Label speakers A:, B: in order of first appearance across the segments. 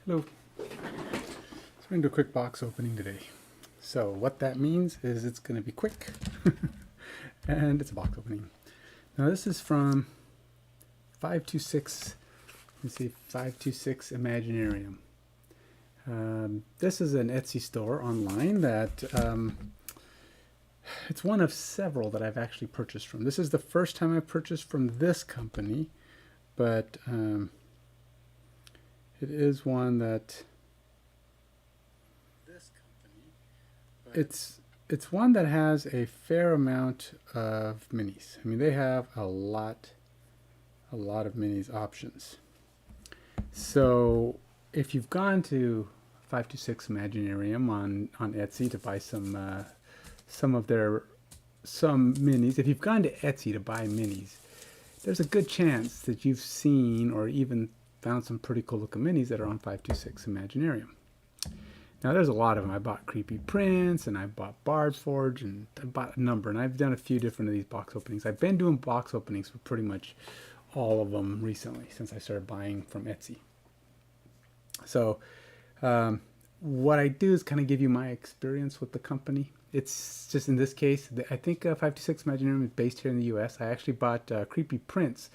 A: Hello. So we're going to do a quick box opening today. So what that means is it's going to be quick and it's a box opening. Now this is from 526, let's see, 526 Imaginarium. This is an Etsy store online that it's one of several that I've actually purchased from. This is the first time I've purchased from this company, but it is one that it's one that has a fair amount of minis. I mean, they have a lot of minis options. So if you've gone to 526 Imaginarium on Etsy to buy some minis, if you've gone to Etsy to buy minis, there's a good chance that you've seen or even found some pretty cool looking minis that are on 526 Imaginarium. Now there's a lot of them. I bought Creepy Prince and I bought Bard Forge and I bought a number, and I've done a few different of these box openings. I've been doing box openings for pretty much all of them recently since I started buying from Etsy. So what I do is kind of give you my experience with the company. It's just in this case, I think 526 Imaginarium is based here in the US. I actually bought Creepy Prince.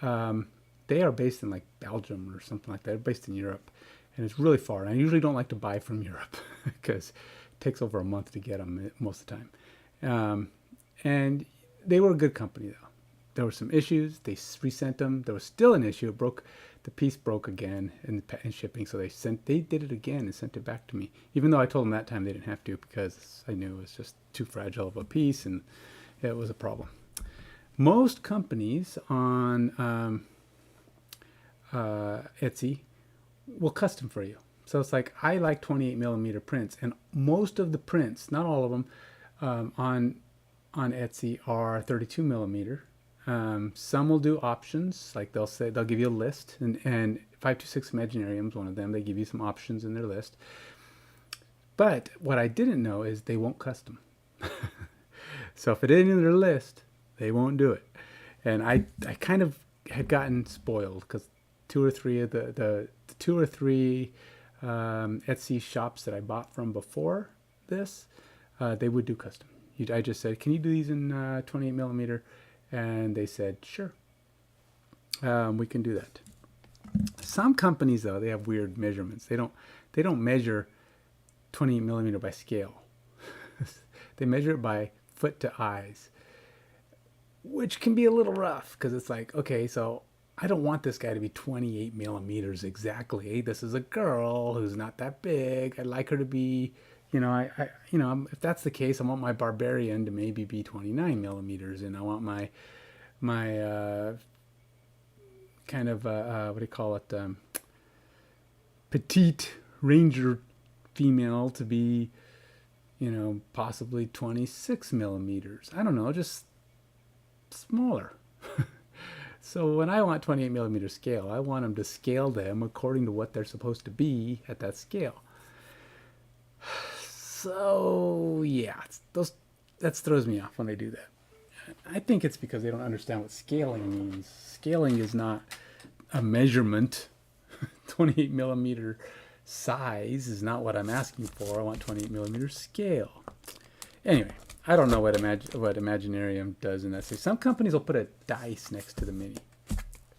A: They are based in like Belgium or something like that. They're based in Europe. And it's really far. And I usually don't like to buy from Europe because it takes over a month to get them most of the time. And they were a good company though. There were some issues. They resent them. There was still an issue. It broke. The piece broke again in shipping. So they did it again and sent it back to me. Even though I told them that time they didn't have to because I knew it was just too fragile of a piece and it was a problem. Most companies on Etsy will custom for you. So it's like, I like 28 millimeter prints, and most of the prints, not all of them, on Etsy are 32 millimeter. Some will do options, like they'll give you a list, and 526 Imaginarium is one of them. They give you some options in their list. But what I didn't know is they won't custom. So if it isn't in their list, they won't do it. And I kind of had gotten spoiled because two or three Etsy shops that I bought from before this, they would do custom. I just said, can you do these in 28 millimeter? And they said, sure, we can do that. Some companies though, they have weird measurements. They don't measure 28 millimeter by scale. They measure it by foot to eyes, which can be a little rough because it's like, okay, so I don't want this guy to be 28 millimeters exactly. This is a girl who's not that big. I'd like her to be, if that's the case, I want my barbarian to maybe be 29 millimeters, and I want my kind of what do you call it, petite ranger female to be, possibly 26 millimeters. I don't know, just smaller. So when I want 28 millimeter scale, I want them to scale them according to what they're supposed to be at that scale. So yeah, that throws me off when they do that. I think it's because they don't understand what scaling means. Scaling is not a measurement. 28 millimeter size is not what I'm asking for. I want 28 millimeter scale. Anyway, I don't know what Imaginarium does in that. Some companies will put a dice next to the mini,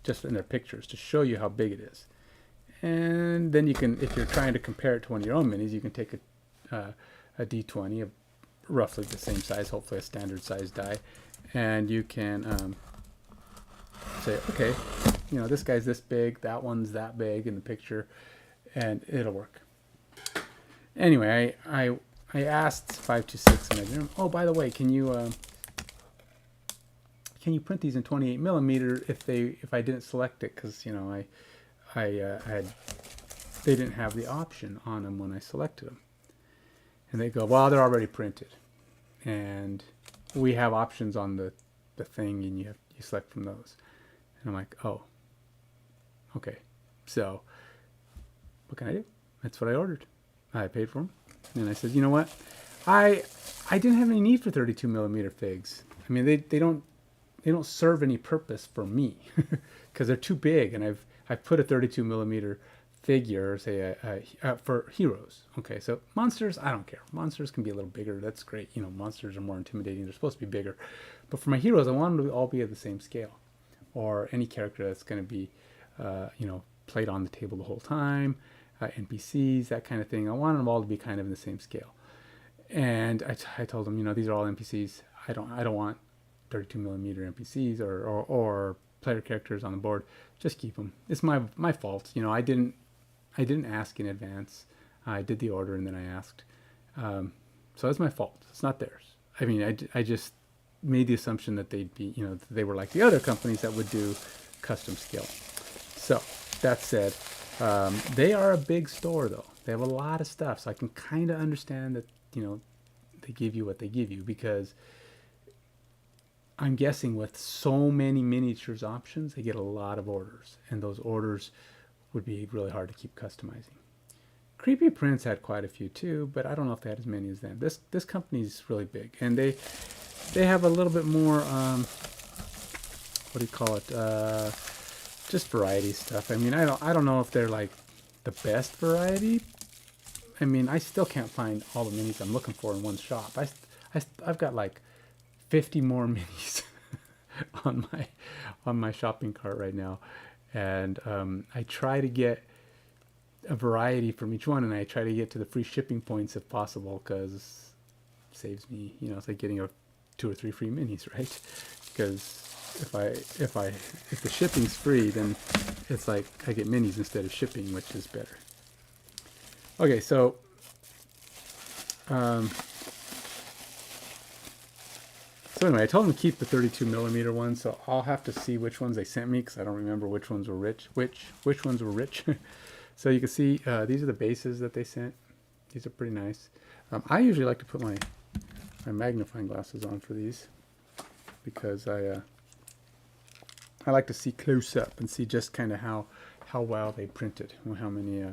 A: just in their pictures, to show you how big it is. And then you can, if you're trying to compare it to one of your own minis, you can take a D20 of roughly the same size, hopefully a standard size die, and you can say, okay, this guy's this big, that one's that big in the picture, and it'll work. Anyway, I asked 526 Imaginarium, oh, by the way, can you print these in 28 millimeter if I didn't select it, because they didn't have the option on them when I selected them. And they go, well, they're already printed, and we have options on the thing, and you select from those. And I'm like, oh, okay. So what can I do? That's what I ordered. I paid for them. And I said, you know what? I didn't have any need for 32 millimeter figs. I mean, they don't serve any purpose for me because they're too big, and I've put a 32 millimeter figure, say for heroes. Okay, so monsters, I don't care. Monsters can be a little bigger. That's great. You know, monsters are more intimidating. They're supposed to be bigger. But for my heroes, I want them to all be at the same scale. Or any character that's going to be, you know, played on the table the whole time, NPCs, that kind of thing. I want them all to be kind of in the same scale. And I told them, you know, these are all NPCs. I don't want 32 millimeter NPCs or player characters on the board. Just keep them. It's my fault. You know, I didn't ask in advance. I did the order and then I asked. So it's my fault. It's not theirs. I mean, I just made the assumption that they'd be, you know, they were like the other companies that would do custom scale. So that said, they are a big store though. They have a lot of stuff. So I can kind of understand that, you know, they give you what they give you, because I'm guessing with so many miniatures options, they get a lot of orders, and those orders would be really hard to keep customizing. Creepy Prince had quite a few too, but I don't know if they had as many as them. This company's really big, and they have a little bit more, what do you call it? Just variety stuff. I mean, I don't know if they're like the best variety. I mean, I still can't find all the minis I'm looking for in one shop. I've got like 50 more minis on my shopping cart right now, and I try to get a variety from each one, and I try to get to the free shipping points if possible, because it saves me, you know, it's like getting 2 or 3 free minis, right? Because if the shipping's free, then it's like I get minis instead of shipping, which is better. Okay, so anyway, I told them to keep the 32 millimeter ones, so I'll have to see which ones they sent me, because I don't remember which ones were which ones were rich. So you can see these are the bases that they sent. These are pretty nice. I usually like to put my magnifying glasses on for these, because I like to see close up and see just kind of how well they printed, or how many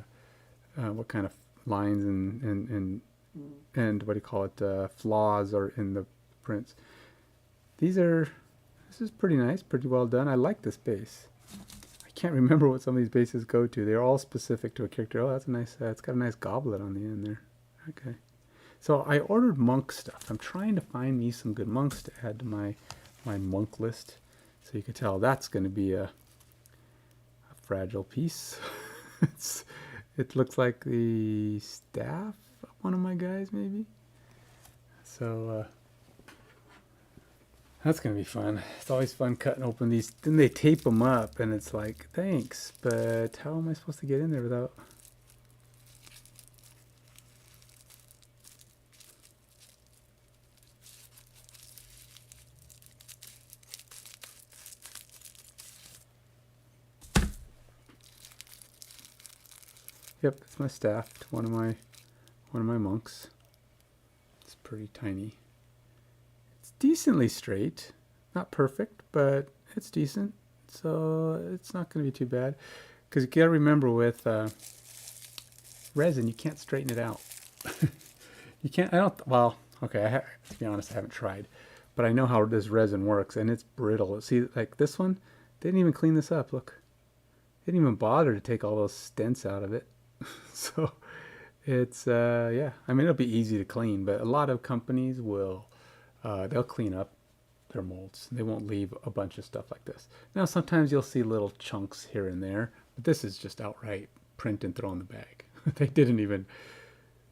A: what kind of lines and what do you call it, flaws are in the prints. This is pretty nice, pretty well done. I like this base. I can't remember what some of these bases go to. They're all specific to a character. Oh, that's a nice, it's got a nice goblet on the end there. Okay. So I ordered monk stuff. I'm trying to find me some good monks to add to my monk list. So you can tell that's going to be a fragile piece. It looks like the staff of one of my guys, maybe. So that's going to be fun. It's always fun cutting open these. Then they tape them up, and it's like, thanks, but how am I supposed to get in there without... Yep, it's my staff to one of my monks. It's pretty tiny. It's decently straight, not perfect, but it's decent. So it's not going to be too bad. Because you got to remember with resin, you can't straighten it out. You can't. Well, okay. To be honest, I haven't tried, but I know how this resin works, and it's brittle. See, like this one, they didn't even clean this up. Look, they didn't even bother to take all those stents out of it. So it's yeah, I mean, it'll be easy to clean, but a lot of companies will they'll clean up their molds. They won't leave a bunch of stuff like this. Now sometimes you'll see little chunks here and there, but this is just outright print and throw in the bag. They didn't even,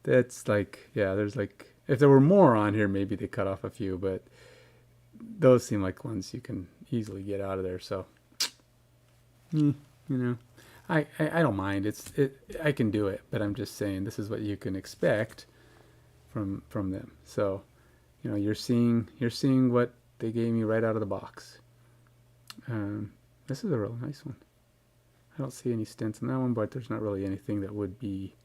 A: that's like, yeah, there's like, if there were more on here, maybe they cut off a few, but those seem like ones you can easily get out of there. So you know, I don't mind. I can do it, but I'm just saying this is what you can expect from them. So, you know, you're seeing what they gave me right out of the box. This is a real nice one. I don't see any stents in that one, but there's not really anything that would be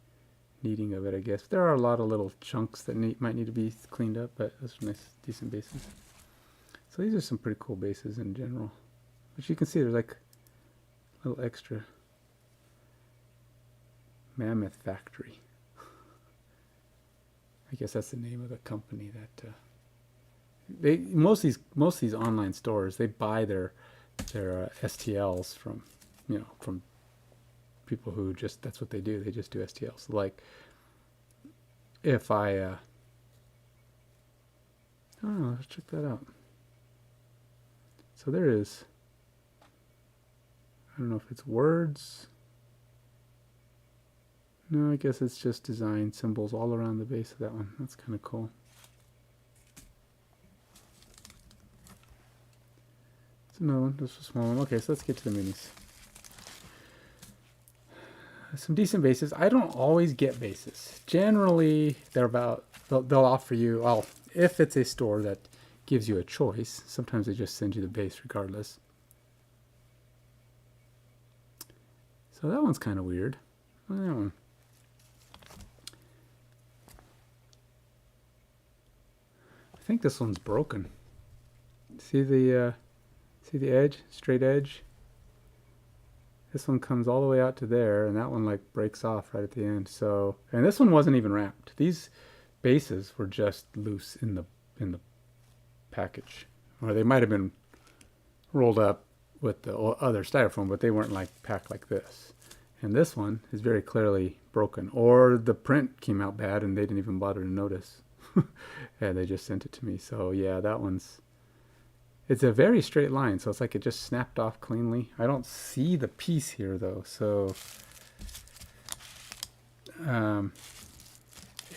A: needing of it, I guess. There are a lot of little chunks that might need to be cleaned up, but those are nice, decent bases. So these are some pretty cool bases in general. But you can see there's like a little extra. Mammoth Factory. I guess that's the name of the company that they most of these online stores, they buy their STLs from, you know, from people who just, that's what they do. They just do STLs. Like if I, oh, let's check that out. So there is, I don't know if it's words. No, I guess it's just design symbols all around the base of that one. That's kind of cool. It's another one, just a small one. Okay, so let's get to the minis. Some decent bases. I don't always get bases. Generally, they're about, they'll offer you, well, if it's a store that gives you a choice, sometimes they just send you the base regardless. So that one's kind of weird. Look at that one. I think this one's broken. See the edge, straight edge? This one comes all the way out to there, and that one like breaks off right at the end. So, and this one wasn't even wrapped. These bases were just loose in the package, or they might have been rolled up with the other styrofoam, but they weren't like packed like this. And this one is very clearly broken, or the print came out bad and they didn't even bother to notice. Yeah, they just sent it to me. So yeah, that one's, it's a very straight line, so it's like it just snapped off cleanly. I don't see the piece here though, so I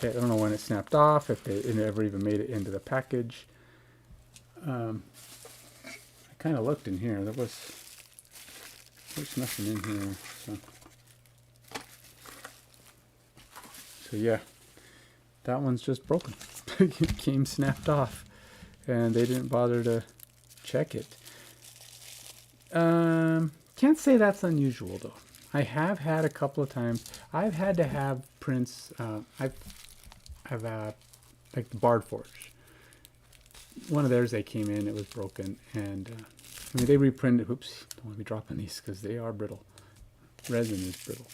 A: don't know when it snapped off, if it never even made it into the package. I kind of looked in here. There's nothing in here. So yeah, that one's just broken. It came snapped off, and they didn't bother to check it. Can't say that's unusual though. I have had a couple of times. I've had to have prints. I've like the Bard Forge. One of theirs, they came in, it was broken, and I mean they reprinted. Oops, don't want to be dropping these because they are brittle. Resin is brittle.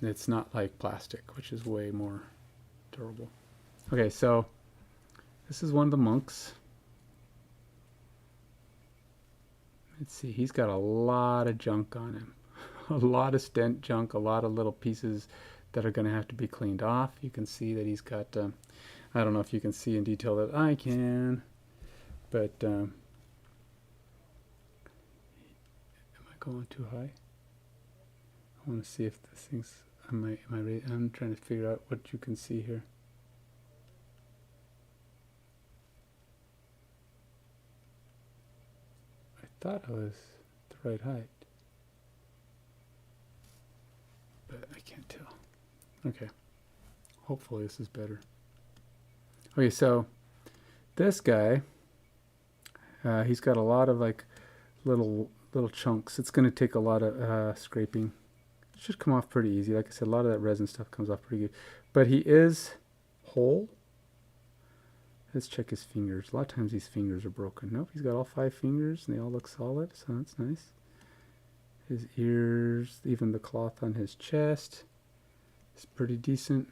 A: It's not like plastic, which is way more durable. Okay, so this is one of the monks. Let's see, he's got a lot of junk on him. A lot of stent junk, a lot of little pieces that are going to have to be cleaned off. You can see that he's got, I don't know if you can see in detail that I can, but am I going too high? I want to see if this thing's, I'm trying to figure out what you can see here. I thought I was the right height, but I can't tell. Okay, hopefully this is better. Okay, so this guy, he's got a lot of like little chunks. It's going to take a lot of scraping. It should come off pretty easy. Like I said, a lot of that resin stuff comes off pretty good. But he is whole. Let's check his fingers. A lot of times these fingers are broken. Nope, he's got all 5 fingers and they all look solid, so that's nice. His ears, even the cloth on his chest is pretty decent.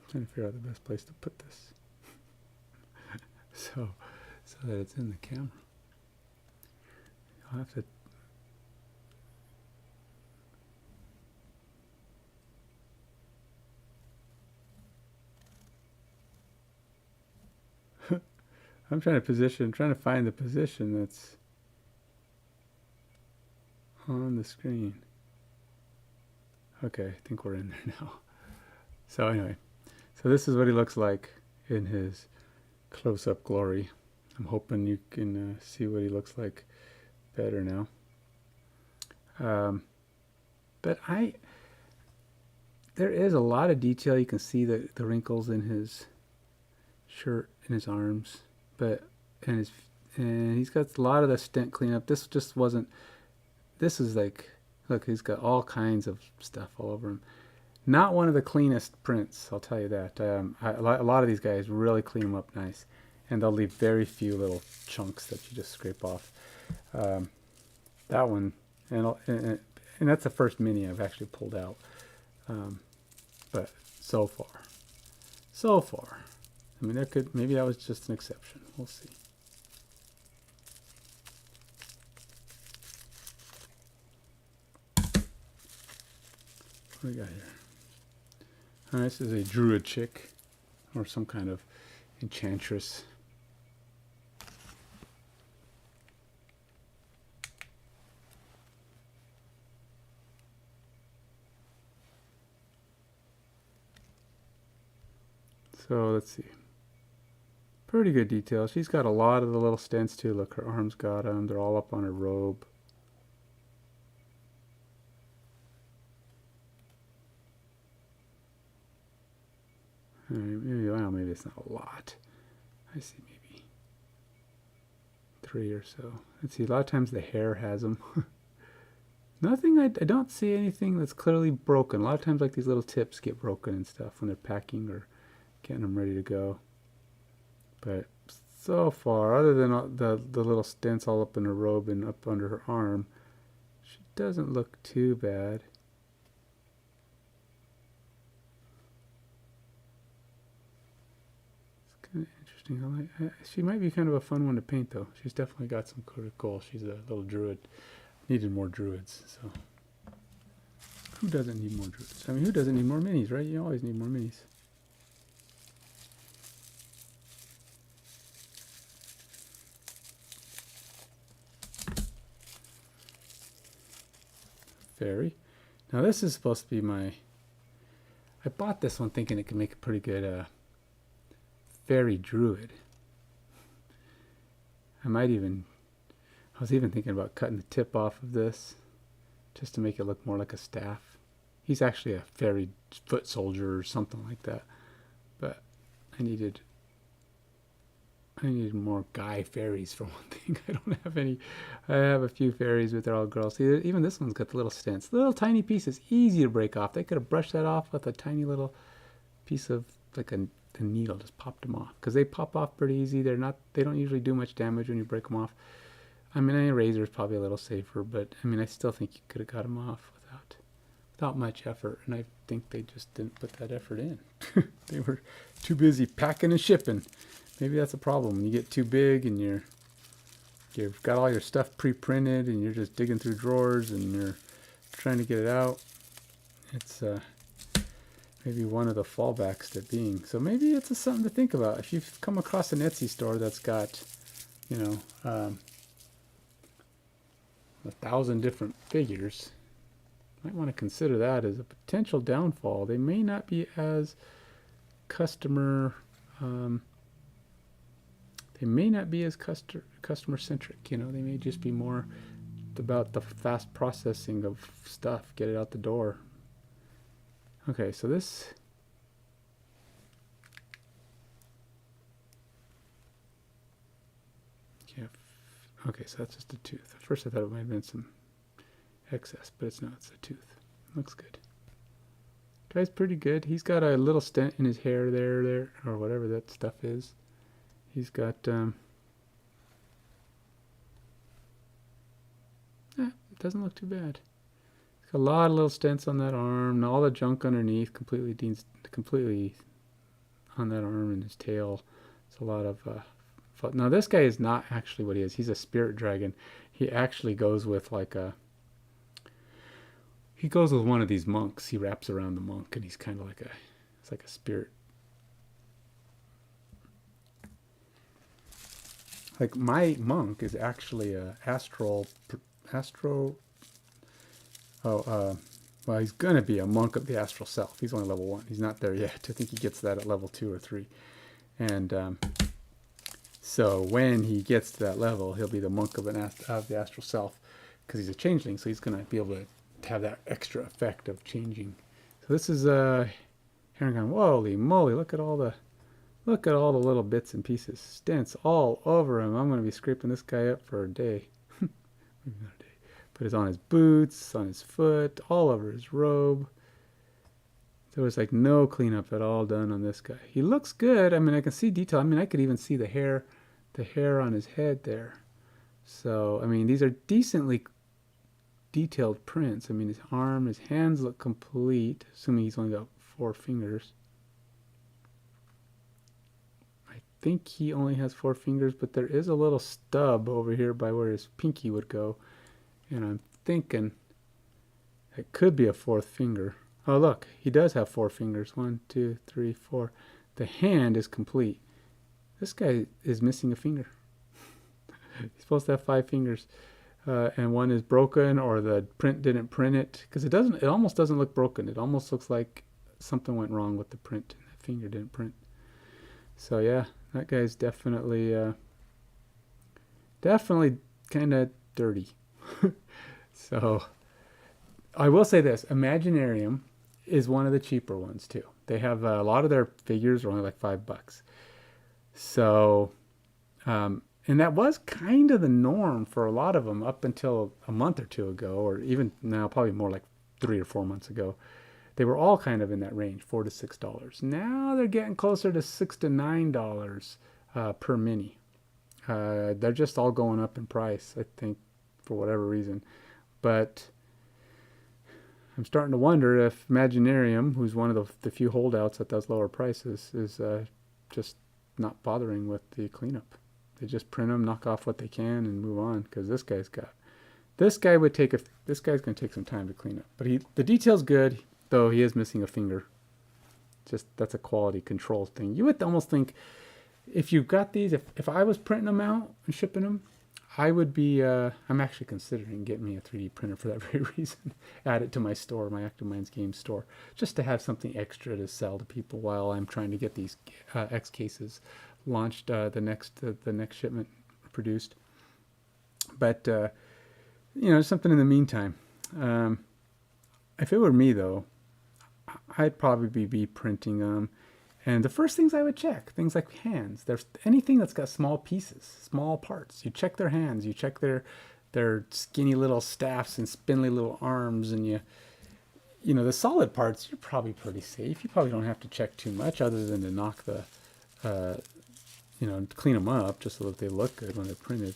A: I'm trying to figure out the best place to put this so that it's in the camera. I'll have to I'm trying to find the position that's on the screen. Okay, I think we're in there now. So anyway, so this is what he looks like in his close-up glory. I'm hoping you can see what he looks like better now. But there is a lot of detail. You can see the wrinkles in his shirt, in his arms, and he's got a lot of the stent cleanup. This just wasn't. This is like, look, he's got all kinds of stuff all over him. Not one of the cleanest prints, I'll tell you that. A lot of these guys really clean them up nice, and they'll leave very few little chunks that you just scrape off. That one, and that's the first mini I've actually pulled out, but so far. so far. I mean, maybe that was just an exception. We'll see. What do we got here? This is a druid chick, or some kind of enchantress. So let's see. Pretty good detail. She's got a lot of the little stents too. Look, her arms got them. They're all up on her robe. Maybe it's not a lot. I see maybe 3 or so. Let's see, a lot of times the hair has them. Nothing, I don't see anything that's clearly broken. A lot of times like these little tips get broken and stuff when they're packing or getting them ready to go. But so far, other than the little stents all up in her robe and up under her arm, she doesn't look too bad. Kind of interesting. She might be kind of a fun one to paint, though. She's definitely got some cool. She's a little druid. Needed more druids, so who doesn't need more druids? I mean, who doesn't need more minis, right? You always need more minis. Fairy. Now this is supposed to be my... I bought this one thinking it could make a pretty good fairy druid. I was even thinking about cutting the tip off of this just to make it look more like a staff. He's actually a fairy foot soldier or something like that. But I needed more guy fairies for one thing. I don't have any. I have a few fairies, but they're all girls. See, even this one's got the little stents. Little tiny pieces, easy to break off. They could have brushed that off with a tiny little piece of, like a needle, just popped them off. Because they pop off pretty easy. They don't usually do much damage when you break them off. I mean, a razor is probably a little safer, but I mean, I still think you could have got them off without much effort. And I think they just didn't put that effort in. They were too busy packing and shipping. Maybe that's a problem. When you get too big and you've got all your stuff pre-printed and you're just digging through drawers and you're trying to get it out. It's maybe one of the fallbacks to being. So maybe it's something to think about. If you've come across an Etsy store that's got, 1,000 different figures, you might want to consider that as a potential downfall. They may not be as customer customer-centric, they may just be more about the fast processing of stuff, get it out the door. Okay, so this... Yeah, okay, so that's just a tooth. At first I thought it might have been some excess, but it's not, it's a tooth. Looks good. Guy's pretty good. He's got a little stent in his hair there, or whatever that stuff is. He's got, it doesn't look too bad. He's got a lot of little stents on that arm, and all the junk underneath, completely on that arm and his tail. It's a lot of, now this guy is not actually what he is. He's a spirit dragon. He actually goes with one of these monks. He wraps around the monk, and he's kind of like it's like a spirit. Like my monk is actually a well, he's going to be a monk of the astral self. He's only level 1. He's not there yet. I think he gets that at level 2 or 3. And so when he gets to that level, he'll be the monk of the astral self, because he's a changeling, so he's going to be able to have that extra effect of changing. So this is Heron. Holy moly, look at all the little bits and pieces. Stents all over him. I'm going to be scraping this guy up for a day. Maybe not a day. But it's on his boots, on his foot, all over his robe. There was like no cleanup at all done on this guy. He looks good. I mean, I can see detail. I mean, I could even see the hair on his head there. So, I mean, these are decently detailed prints. I mean, his arm, his hands look complete, assuming he's only got 4 fingers. think he only has 4 fingers, but there is a little stub over here by where his pinky would go. And I'm thinking it could be a 4th finger. Oh, look, he does have 4 fingers. 1, 2, 3, 4. The hand is complete. This guy is missing a finger. He's supposed to have 5 fingers. And one is broken, or the print didn't print it, because it almost doesn't look broken. It almost looks like something went wrong with the print and the finger didn't print. So yeah, that guy's definitely kind of dirty. So I will say this, Imaginarium is one of the cheaper ones too. They have a lot of their figures are only like $5. So and that was kind of the norm for a lot of them up until a month or two ago, or even now, probably more like 3 or 4 months ago. They were all kind of in that range, $4 to $6. Now they're getting closer to $6 to $9 per mini. They're just all going up in price, I think, for whatever reason. But I'm starting to wonder if Imaginarium, who's one of the few holdouts at those lower prices, is just not bothering with the cleanup. They just print them, knock off what they can, and move on. Because this guy's going to take some time to clean up. But the detail's good, though he is missing a finger. Just that's a quality control thing. You would almost think if you've got these, if I was printing them out and shipping them, I would be. I'm actually considering getting me a 3D printer for that very reason. Add it to my store, my Active Minds game store, just to have something extra to sell to people while I'm trying to get these X cases launched, the next shipment produced. But something in the meantime. If it were me though, I'd probably be printing them. And the first things I would check, things like hands. There's anything that's got small pieces, small parts. You check their hands. You check their skinny little staffs and spindly little arms. And the solid parts, you're probably pretty safe. You probably don't have to check too much other than to knock the, clean them up just so that they look good when they're printed.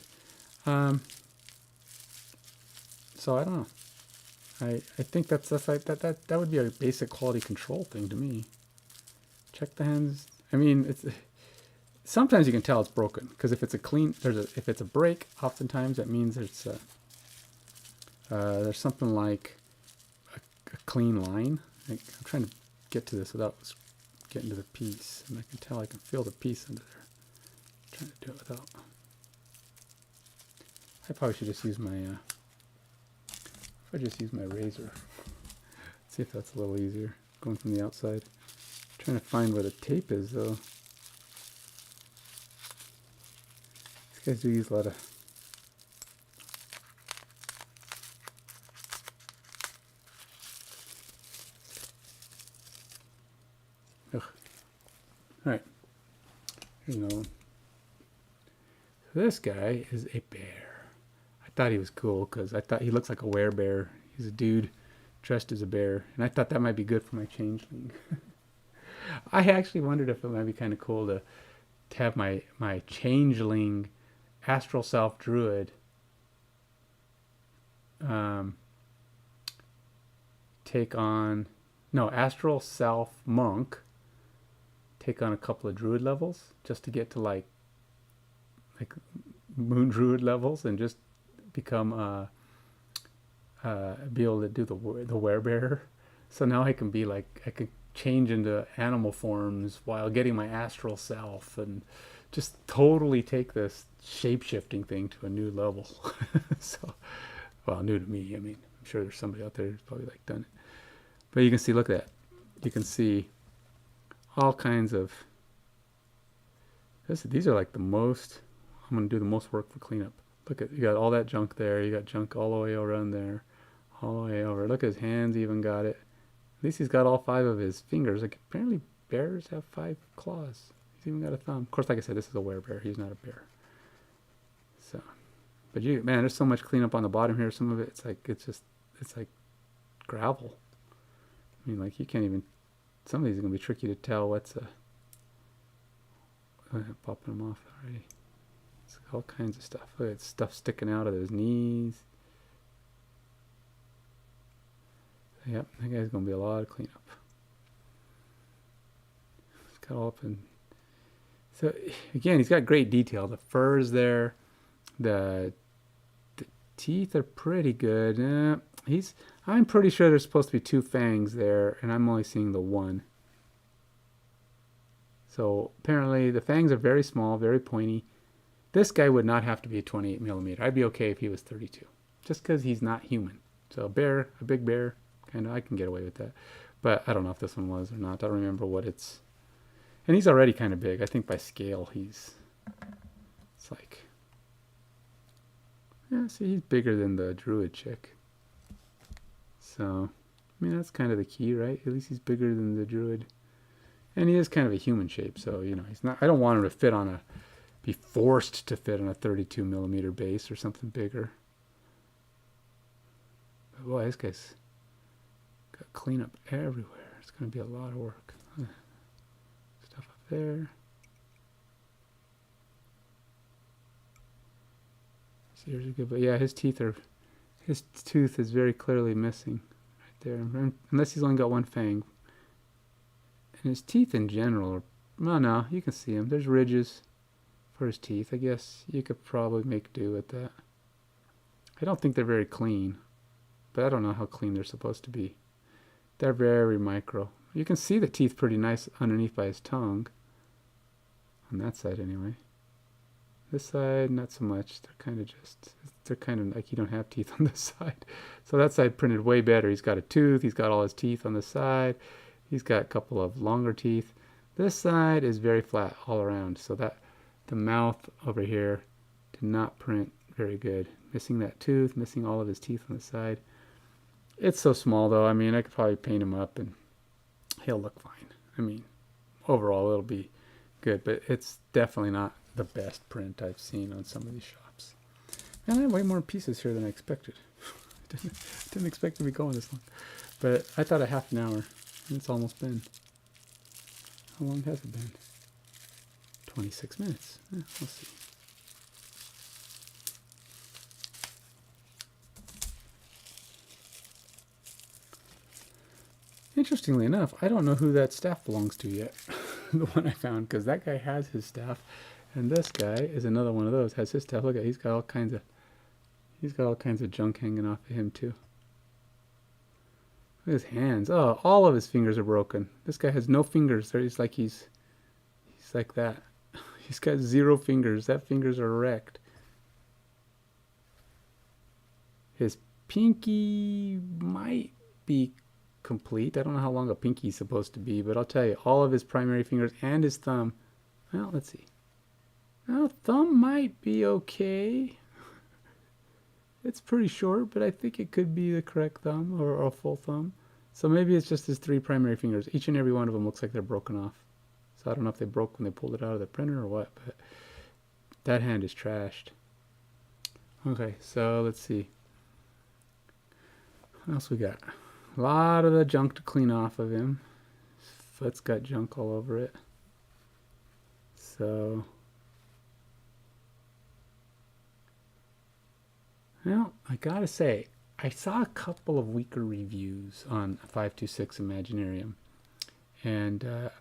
A: So I don't know. I think that's like that would be a basic quality control thing to me. Check the hands. I mean, sometimes you can tell it's broken because if it's if it's a break, oftentimes that means there's something like a clean line. I'm trying to get to this without getting to the piece, and I can feel the piece under there. I'm trying to do it without. I probably should just use my. If I just use my razor, see if that's a little easier going from the outside. Trying to find where the tape is though. These guys do use a lot of. Ugh. All right. Here's another one. So this guy is a bear. I thought he was cool because I thought he looks like a werebear. He's a dude dressed as a bear, and I thought that might be good for my changeling. I actually wondered if it might be kind of cool to have my changeling astral self druid astral self monk take on a couple of druid levels just to get to like moon druid levels and just become be able to do the werebearer. So now I can change into animal forms while getting my astral self and just totally take this shape-shifting thing to a new level. So, well, new to me. I mean, I'm sure there's somebody out there who's probably done it. But you can see, look at that. You can see all kinds of, these are like the most, I'm going to do the most work for cleanup. Look at, you got all that junk there. You got junk all the way around there, all the way over. Look, his hands even got it. At least he's got all 5 of his fingers. Like apparently bears have 5 claws. He's even got a thumb. Of course, like I said, this is a werebear. He's not a bear. So, but man, there's so much cleanup on the bottom here. Some of it, it's like gravel. I mean, like you can't even. Some of these are gonna be tricky to tell what's popping them off already. It's all kinds of stuff. Look at stuff sticking out of his knees. Yep, that guy's going to be a lot of cleanup. It's got all up in So again, he's got great detail. The fur is there. The teeth are pretty good. I'm pretty sure there's supposed to be 2 fangs there, and I'm only seeing the 1. So apparently the fangs are very small, very pointy. This guy would not have to be a 28 millimeter. I'd be okay if he was 32, just because he's not human. So a big bear, kind of, I can get away with that. But I don't know if this one was or not. I don't remember what it's. And he's already kind of big. I think by scale it's like, yeah, see, he's bigger than the druid chick. So, I mean, that's kind of the key, right? At least he's bigger than the druid. And he is kind of a human shape, so, you know, he's not, I don't want him to be forced to fit on a 32 millimeter base or something bigger. But boy, this guy's got cleanup everywhere. It's going to be a lot of work. Stuff up there. See, here's a good, but yeah, his tooth is very clearly missing right there, unless he's only got 1 fang. And his teeth in general are, well, no, you can see him. There's ridges for his teeth. I guess you could probably make do with that. I don't think they're very clean, but I don't know how clean they're supposed to be. They're very micro. You can see the teeth pretty nice underneath by his tongue. On that side anyway. This side, not so much. They're kind of like you don't have teeth on this side. So that side printed way better. He's got a tooth. He's got all his teeth on the side. He's got a couple of longer teeth. This side is very flat all around. So that the mouth over here did not print very good. Missing that tooth, missing all of his teeth on the side. It's so small though. I mean, I could probably paint him up and he'll look fine. I mean, overall it'll be good, but it's definitely not the best print I've seen on some of these shops. And I have way more pieces here than I expected. Didn't expect to be going this long. But I thought a half an hour. And it's almost been. How long has it been? 26 minutes. Yeah, we'll see. Interestingly enough, I don't know who that staff belongs to yet. The one I found, because that guy has his staff. And this guy is another one of those. Has his stuff. Look at, he's got all kinds of junk hanging off of him too. Look at his hands. Oh, all of his fingers are broken. This guy has no fingers. He's like that. He's got 0 fingers. That fingers are wrecked. His pinky might be complete. I don't know how long a pinky is supposed to be, but I'll tell you, all of his primary fingers and his thumb. Well, let's see. Well, thumb might be okay. It's pretty short, but I think it could be the correct thumb or a full thumb. So maybe it's just his 3 primary fingers. Each and every one of them looks like they're broken off. So I don't know if they broke when they pulled it out of the printer or what, but that hand is trashed. Okay, so let's see. What else we got? A lot of the junk to clean off of him. His foot's got junk all over it. So, well, I gotta say, I saw a couple of weaker reviews on 526 Imaginarium, and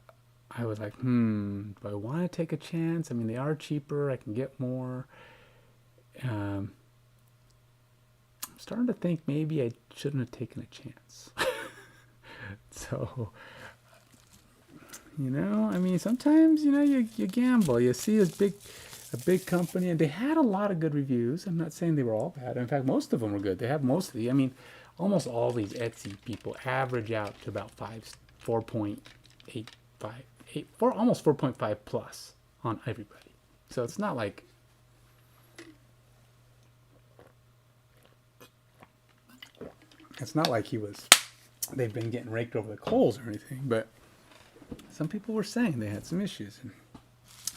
A: I was like, do I want to take a chance? I mean, they are cheaper. I can get more. I'm starting to think maybe I shouldn't have taken a chance. So, you know, I mean, sometimes, you know, you gamble. You see a big company, and they had a lot of good reviews. I'm not saying they were all bad. In fact, most of them were good. They have mostly, I mean, almost all these Etsy people average out to about 4.85, almost 4.5 plus on everybody. So it's not like, they've been getting raked over the coals or anything, but some people were saying they had some issues.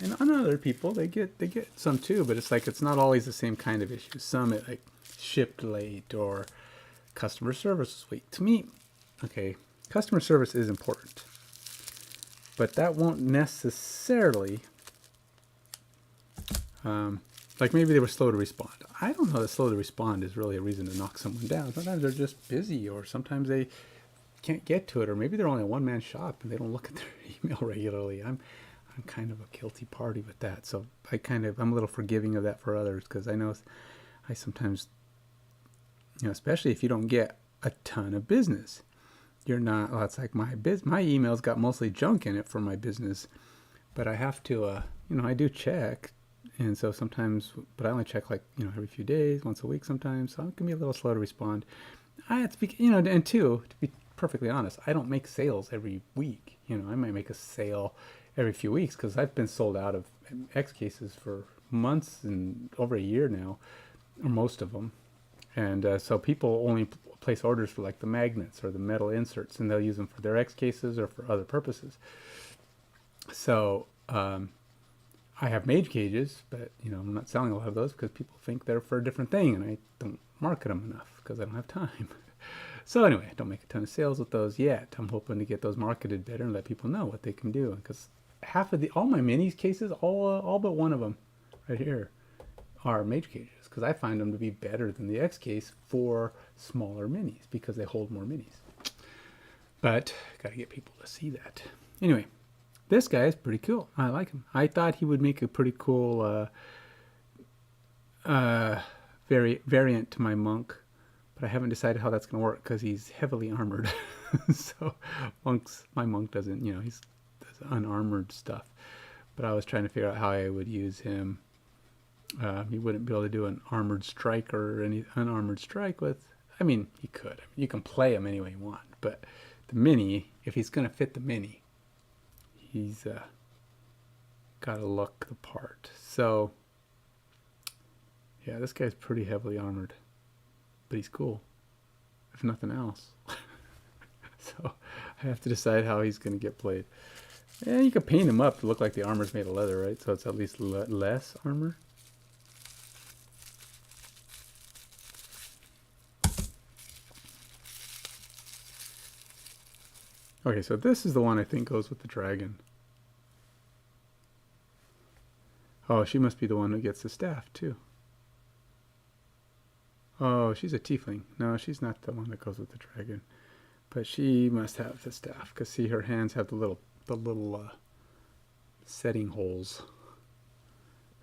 A: And on other people, they get some too, but it's like it's not always the same kind of issues. Some it like shipped late or customer service was weak. To me, okay, customer service is important, but that won't necessarily, like maybe they were slow to respond. I don't know that slow to respond is really a reason to knock someone down. Sometimes they're just busy, or sometimes they can't get to it, or maybe they're only a one-man shop and they don't look at their email regularly. I'm kind of a guilty party with that. So I'm a little forgiving of that for others, because I know I sometimes, especially if you don't get a ton of business, you're not, well, it's like my emails got mostly junk in it for my business, but I have to, I do check. And so sometimes, but I only check like, every few days, once a week sometimes. So it can be a little slow to respond. And two, to be perfectly honest, I don't make sales every week. I might make a sale every few weeks, because I've been sold out of X cases for months and over a year now, or most of them. And so people only place orders for like the magnets or the metal inserts, and they'll use them for their X cases or for other purposes. So I have mage cages, but I'm not selling a lot of those because people think they're for a different thing, and I don't market them enough because I don't have time. So anyway, I don't make a ton of sales with those yet. I'm hoping to get those marketed better and let people know what they can do, because all my minis cases, all but one of them right here, are mage cages, because I find them to be better than the X case for smaller minis because they hold more minis. But got to get people to see that. Anyway, this guy is pretty cool. I like him. I thought he would make a pretty cool variant to my monk, but I haven't decided how that's going to work because he's heavily armored. So my monk doesn't, he does unarmored stuff. But I was trying to figure out how I would use him. He wouldn't be able to do an armored strike or any unarmored strike with. He could. You can play him any way you want. But the mini, if he's going to fit the mini, he's got to look the part. So, yeah, this guy's pretty heavily armored. But he's cool, if nothing else. So I have to decide how he's going to get played. And you can paint him up to look like the armor's made of leather, right? So it's at least less armor. Okay, so this is the one I think goes with the dragon. Oh, she must be the one who gets the staff, too. Oh, she's a tiefling. No, she's not the one that goes with the dragon. But she must have the staff, because see, her hands have the little setting holes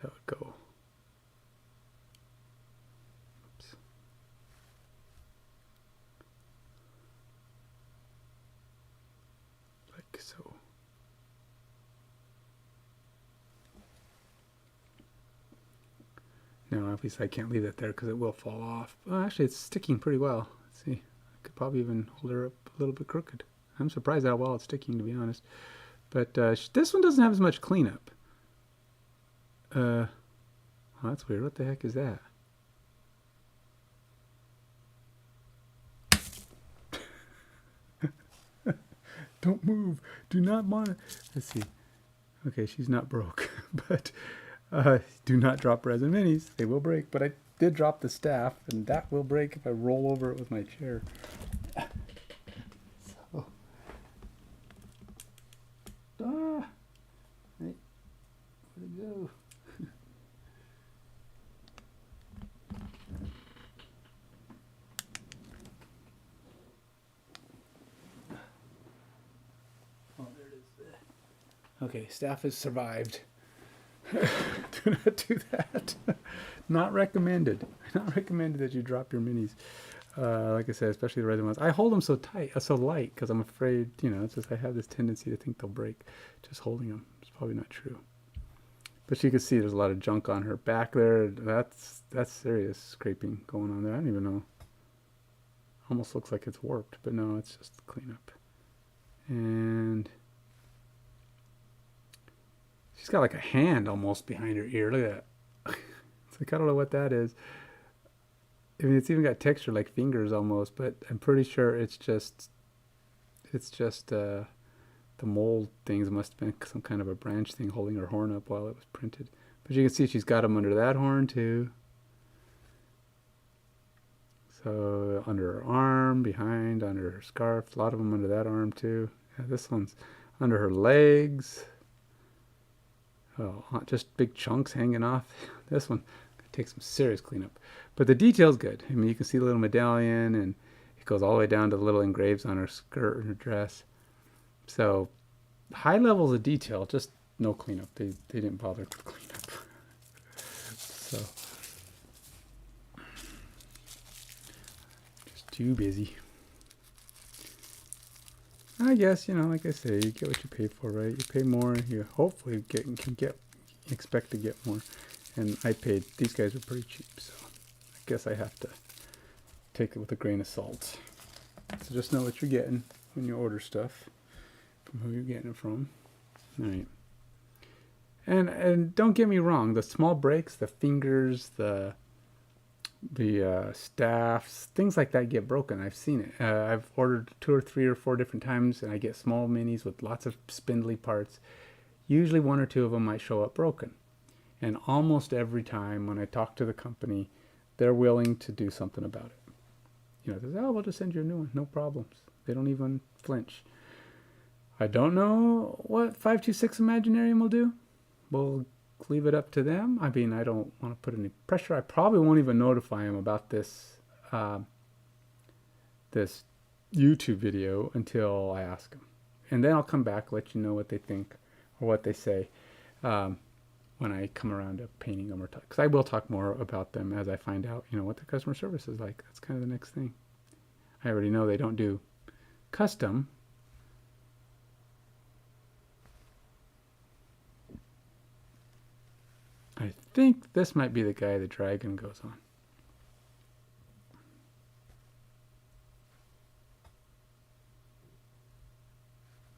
A: that would go. Oops. Like so. No, at least I can't leave it there because it will fall off. Well, actually, it's sticking pretty well. Let's see. I could probably even hold her up a little bit crooked. I'm surprised how well it's sticking, to be honest. But this one doesn't have as much cleanup. Oh, that's weird. What the heck is that? Don't move. Do not monitor. Let's see. Okay, she's not broke, but do not drop resin minis. They will break, but I did drop the staff, and that will break if I roll over it with my chair. So, right, where'd it go? Oh, there it is. Okay, staff has survived. Do not do that. Not recommended. Not recommended that you drop your minis. Like I said, especially the resin ones. I hold them so tight, so light, because I'm afraid, it's just I have this tendency to think they'll break just holding them. It's probably not true. But you can see there's a lot of junk on her back there. That's serious scraping going on there. I don't even know. Almost looks like it's warped, but no, it's just cleanup. And she's got like a hand almost behind her ear. Look at that. It's like, I don't know what that is. It's even got texture like fingers almost, but I'm pretty sure it's just the mold things must have been some kind of a branch thing holding her horn up while it was printed. But you can see she's got them under that horn too. So under her arm, behind, under her scarf, a lot of them under that arm too. Yeah, this one's under her legs. Oh, just big chunks hanging off. This one could take some serious cleanup. But the detail's good. You can see the little medallion, and it goes all the way down to the little engraves on her skirt and her dress. So high levels of detail, just no cleanup. They didn't bother with cleanup. So just too busy. I guess, you know, like I say, you get what you pay for, right? You pay more, you hopefully expect to get more. And these guys were pretty cheap, so I guess I have to take it with a grain of salt. So just know what you're getting when you order stuff from who you're getting it from. All right. And don't get me wrong, the small breaks, the fingers, the staffs, things like that get broken. I've seen it. I've ordered 2 or 3 or 4 different times, and I get small minis with lots of spindly parts. Usually 1 or 2 of them might show up broken. And almost every time when I talk to the company, they're willing to do something about it. You know, they say, oh, we'll just send you a new one. No problems. They don't even flinch. I don't know what 526 Imaginarium will do. We'll leave it up to them. I mean, I don't want to put any pressure. I probably won't even notify them about this this YouTube video until I ask them. And then I'll come back, let you know what they think or what they say when I come around to painting them or talk. Because I will talk more about them as I find out, you know, what the customer service is like. That's kind of the next thing. I already know they don't do custom. I think this might be the guy the dragon goes on.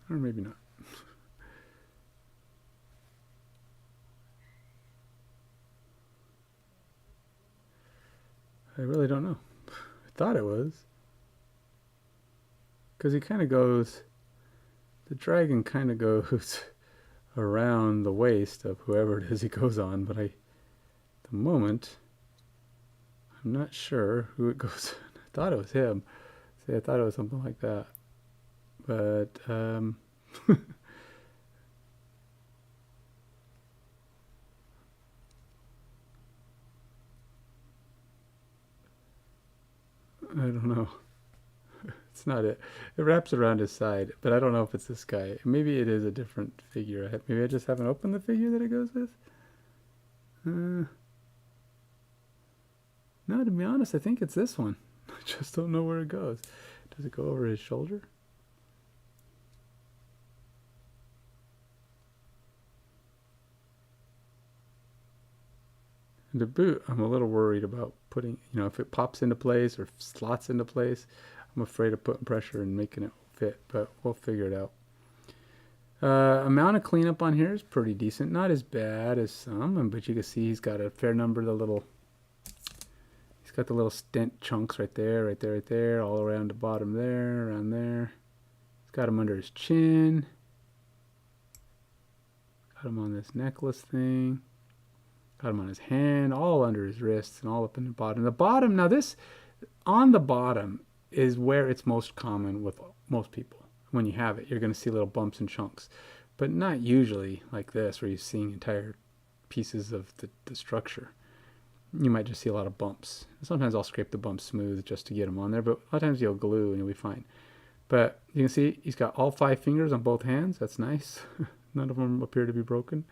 A: Or maybe not. I really don't know. I thought it was. Because he kind of goes, the dragon kind of goes around the waist of whoever it is he goes on, but at the moment, I'm not sure who it goes on. I thought it was him. See, I thought it was something like that. But, I don't know. It's not it. It wraps around his side, but I don't know if it's this guy. Maybe it is a different figure. Maybe I just haven't opened the figure that it goes with. No, to be honest, I think it's this one. I just don't know where it goes. Does it go over his shoulder? And the boot, I'm a little worried about putting, you know, if it pops into place or slots into place, I'm afraid of putting pressure and making it fit, but we'll figure it out. Amount of cleanup on here is pretty decent. Not as bad as some, but you can see he's got a fair number of he's got the little stent chunks right there, right there, right there, all around the bottom there, around there. He's got them under his chin. Got him on this necklace thing. Got him on his hand, all under his wrists, and all up in the bottom. The bottom, now this, on the bottom, is where it's most common with most people. When you have it, you're going to see little bumps and chunks, but not usually like this where you're seeing entire pieces of the structure. You might just see a lot of bumps. Sometimes I'll scrape the bumps smooth just to get them on there, but a lot of times you'll glue and you'll be fine. But you can see he's got all 5 fingers on both hands. That's nice. None of them appear to be broken.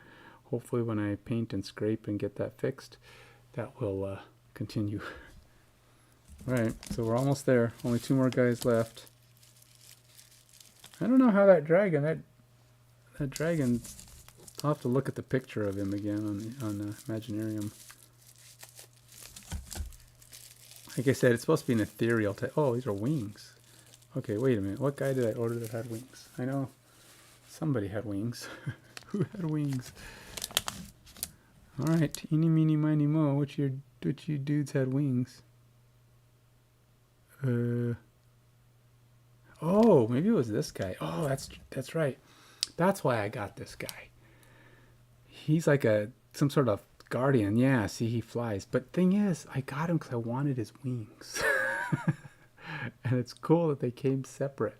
A: Hopefully when I paint and scrape and get that fixed, that will continue. Alright, so we're almost there. Only 2 more guys left. I don't know how that dragon, that dragon, I'll have to look at the picture of him again on Imaginarium. Like I said, it's supposed to be an ethereal type. Oh, these are wings. Okay, wait a minute. What guy did I order that had wings? I know somebody had wings. Who had wings? Alright, eeny, meeny, miny, mo. Which you dudes had wings? Oh, maybe it was this guy. Oh, that's right. That's why I got this guy. He's like some sort of guardian. Yeah, see, he flies. But thing is, I got him because I wanted his wings. And it's cool that they came separate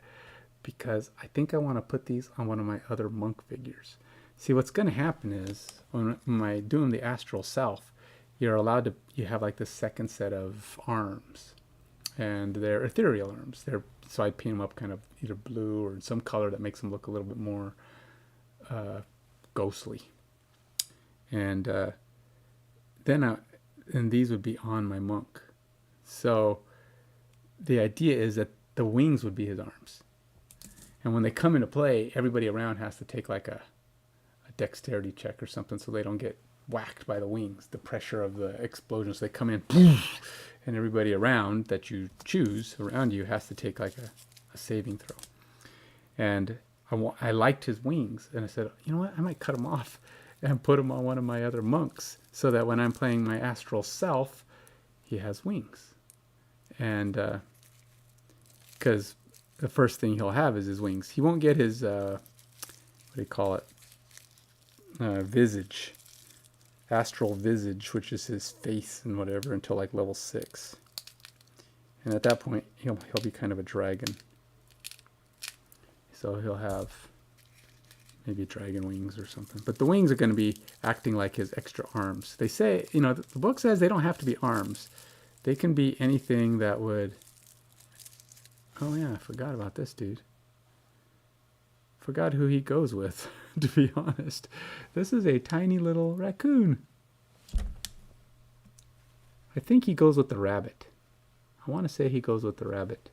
A: because I think I want to put these on one of my other monk figures. See, what's going to happen is when I do the astral self, you're allowed to, you have like this second set of arms. And they're ethereal arms. So I paint them up kind of either blue or some color that makes them look a little bit more ghostly. And and these would be on my monk. So the idea is that the wings would be his arms. And when they come into play, everybody around has to take like a dexterity check or something so they don't get whacked by the wings, the pressure of the explosion. So they come in, and everybody around that you choose around you has to take like a saving throw. And I liked his wings, and I said, you know what, I might cut them off and put him on one of my other monks so that when I'm playing my astral self, he has wings. And because the first thing he'll have is his wings. He won't get his, what do you call it, visage, astral visage, which is his face and whatever, until like level 6. And at that point, he'll be kind of a dragon. So he'll have maybe dragon wings or something. But the wings are going to be acting like his extra arms. They say, you know, the book says they don't have to be arms. They can be anything that would... Oh yeah, I forgot about this dude. Forgot who he goes with, to be honest. This is a tiny little raccoon. I think he goes with the rabbit. I want to say he goes with the rabbit.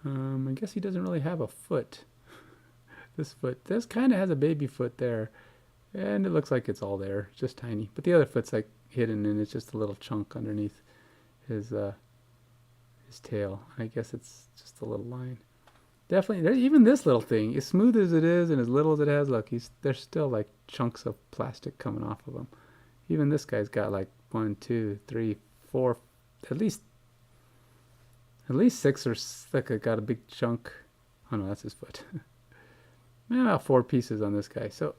A: I guess he doesn't really have a foot. This kind of has a baby foot there. And it looks like it's all there, just tiny. But the other foot's like hidden, and it's just a little chunk underneath his tail. I guess it's just a little line. Definitely, even this little thing, as smooth as it is and as little as it has, look, there's still like chunks of plastic coming off of him. Even this guy's got like 1, 2, 3, 4, at least 6 or like it got a big chunk. Oh no, that's his foot. About 4 pieces on this guy. So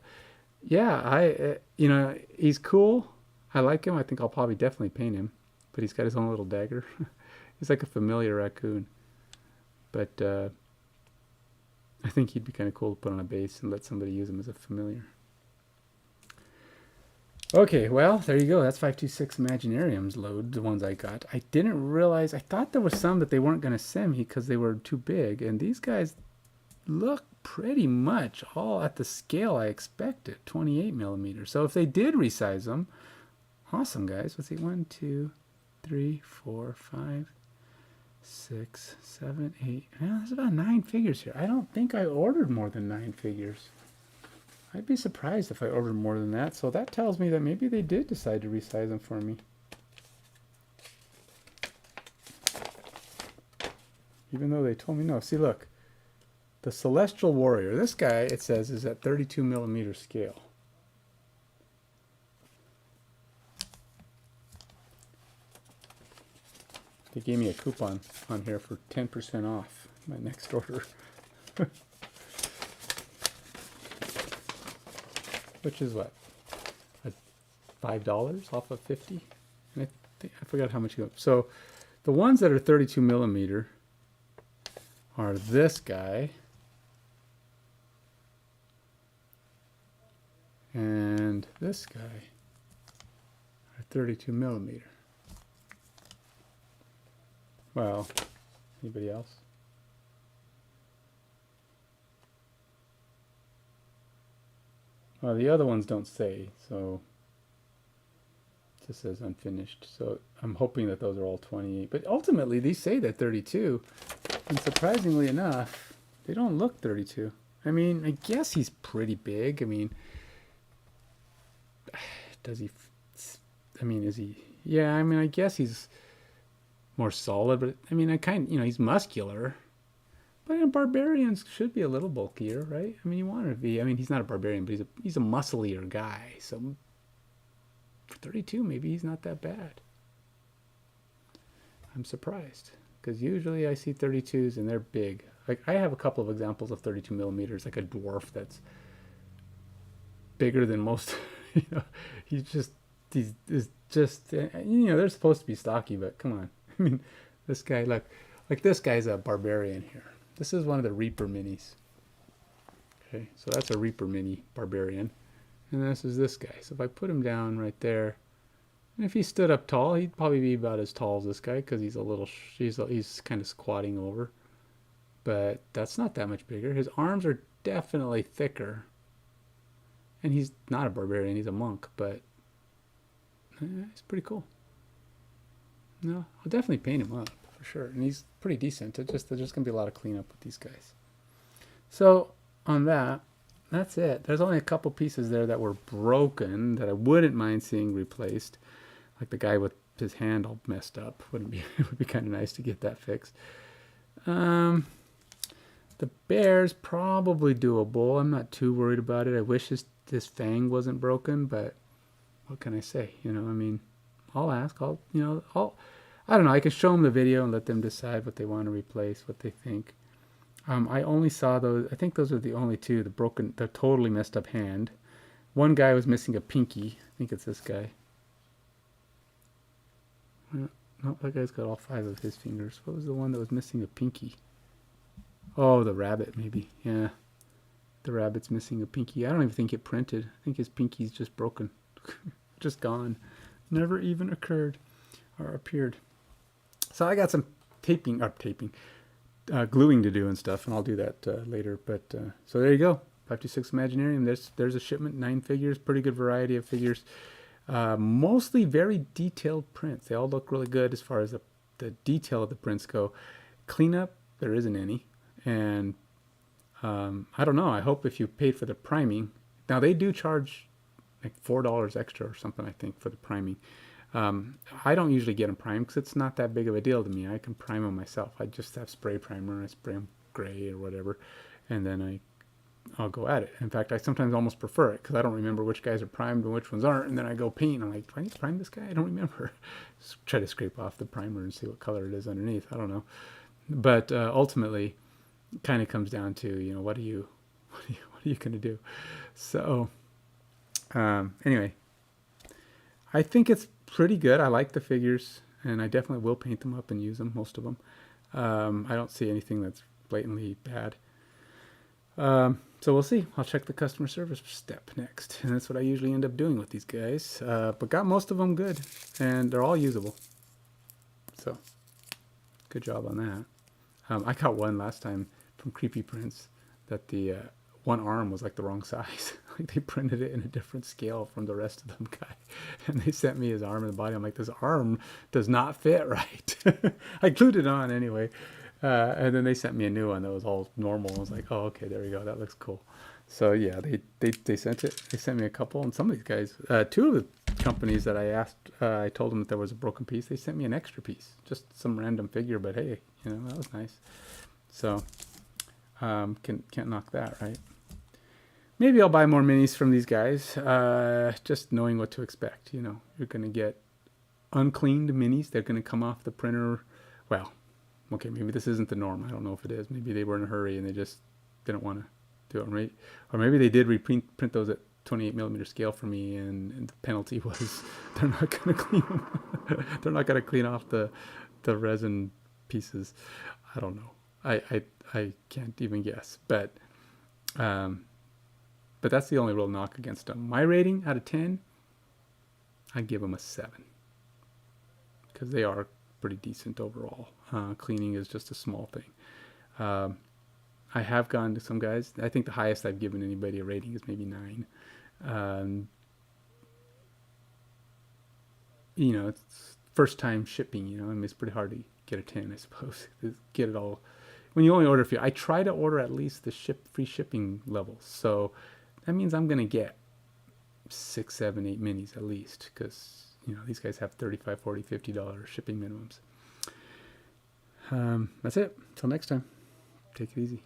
A: yeah, you know, he's cool. I like him. I think I'll probably definitely paint him. But he's got his own little dagger. He's like a familiar raccoon. But I think he'd be kind of cool to put on a base and let somebody use him as a familiar. Okay, well, there you go. That's 526 Imaginariums load, the ones I got. I didn't realize, I thought there was some that they weren't going to send me because they were too big. And these guys look pretty much all at the scale I expected, 28 millimeters. So if they did resize them, awesome, guys. Let's see, 1, 2, 3, 4, 5, 6, 7, 8. Well, there's about 9 figures here. I don't think I ordered more than 9 figures. I'd be surprised if I ordered more than that. So that tells me that maybe they did decide to resize them for me. Even though they told me no. See, look. The Celestial Warrior. This guy, it says, is at 32 millimeter scale. They gave me a coupon on here for 10% off my next order. Which is what? $5 off of 50? And I forgot how much you got. So the ones that are 32 millimeter are this guy and this guy are 32 millimeter. Well, anybody else? Well, the other ones don't say, so it just says unfinished. So I'm hoping that those are all 28. But ultimately, these say they're 32. And surprisingly enough, they don't look 32. I mean, I guess he's pretty big. I mean, does he... I mean, is he... Yeah, I mean, I guess he's more solid. But, I mean, he's muscular. But barbarians should be a little bulkier, right? I mean, you want to be. I mean, he's not a barbarian, but he's a musclier guy. So for 32, maybe he's not that bad. I'm surprised because usually I see 32s and they're big. Like I have a couple of examples of 32 millimeters, like a dwarf that's bigger than most. You know, he's just you know, they're supposed to be stocky, but come on. I mean, this guy, look, like this guy's a barbarian here. This is one of the Reaper minis. Okay, so that's a Reaper mini barbarian. And this is this guy. So if I put him down right there, and if he stood up tall, he'd probably be about as tall as this guy because he's a little, he's kind of squatting over. but that's not that much bigger. His arms are definitely thicker. And he's not a barbarian, he's a monk, but he's pretty cool. No, I'll definitely paint him up for sure. And he's pretty decent. There's just going to be a lot of cleanup with these guys. So on that, that's it. There's only a couple pieces there that were broken that I wouldn't mind seeing replaced. Like the guy with his hand all messed up. It would be kind of nice to get that fixed. The bear's probably doable. I'm not too worried about it. I wish this fang wasn't broken, but what can I say? You know, I mean, I'll ask. I don't know. I can show them the video and let them decide what they want to replace, what they think. I only saw those. I think those are the only two. The totally messed up hand. One guy was missing a pinky. I think it's this guy. No, that guy's got all 5 of his fingers. What was the one that was missing a pinky? Oh, the rabbit, maybe. Yeah. The rabbit's missing a pinky. I don't even think it printed. I think his pinky's just broken. Just gone. Never even occurred or appeared. So I got some gluing to do and stuff, and I'll do that later. But so there you go. 526 Imaginarium. There's a shipment, 9 figures. Pretty good variety of figures. Mostly very detailed prints. They all look really good as far as the detail of the prints go. Cleanup, there isn't any. And I don't know. I hope if you paid for the priming. Now they do charge like $4 extra or something, I think, for the priming. I don't usually get them primed because it's not that big of a deal to me. I can prime them myself. I just have spray primer. I spray them gray or whatever, and then I'll go at it. In fact, I sometimes almost prefer it because I don't remember which guys are primed and which ones aren't, and then I go paint. I'm like, do I need to prime this guy? I don't remember. Just try to scrape off the primer and see what color it is underneath. I don't know. But ultimately, it kind of comes down to, you know, what are you going to do? So anyway, I think it's pretty good. I like the figures, and I definitely will paint them up and use them, most of them. I don't see anything that's blatantly bad. So we'll see. I'll check the customer service step next, and that's what I usually end up doing with these guys. But got most of them good, and they're all usable. So good job on that. I got one last time from Creepy Prints that the one arm was like the wrong size. Like they printed it in a different scale from the rest of them guy, and they sent me his arm and the body. I'm like, this arm does not fit right. I glued it on anyway, and then they sent me a new one that was all normal. I was like, oh, okay, there we go. That looks cool. So yeah, they sent it. They sent me a couple, and some of these guys, 2 of the companies that I asked, I told them that there was a broken piece. They sent me an extra piece, just some random figure, but hey, you know, that was nice. So can't knock that, right? Maybe I'll buy more minis from these guys, just knowing what to expect. You know, you're going to get uncleaned minis. They're going to come off the printer. Well, okay, maybe this isn't the norm. I don't know if it is. Maybe they were in a hurry and they just didn't want to do it right. Or maybe they did print those at 28mm scale for me, and the penalty was they're not going to clean them. They're not going to clean off the resin pieces. I don't know. I can't even guess. But that's the only real knock against them. My rating out of 10, I'd give them a 7. Because they are pretty decent overall. Cleaning is just a small thing. I have gone to some guys. I think the highest I've given anybody a rating is maybe 9. You know, it's first time shipping, you know. I mean, it's pretty hard to get a 10, I suppose. Get it all. When you only order a few. I try to order at least the free shipping levels. So that means I'm going to get 6, 7, 8 minis at least, because, you know, these guys have $35, $40, $50 shipping minimums. That's it. Till next time. Take it easy.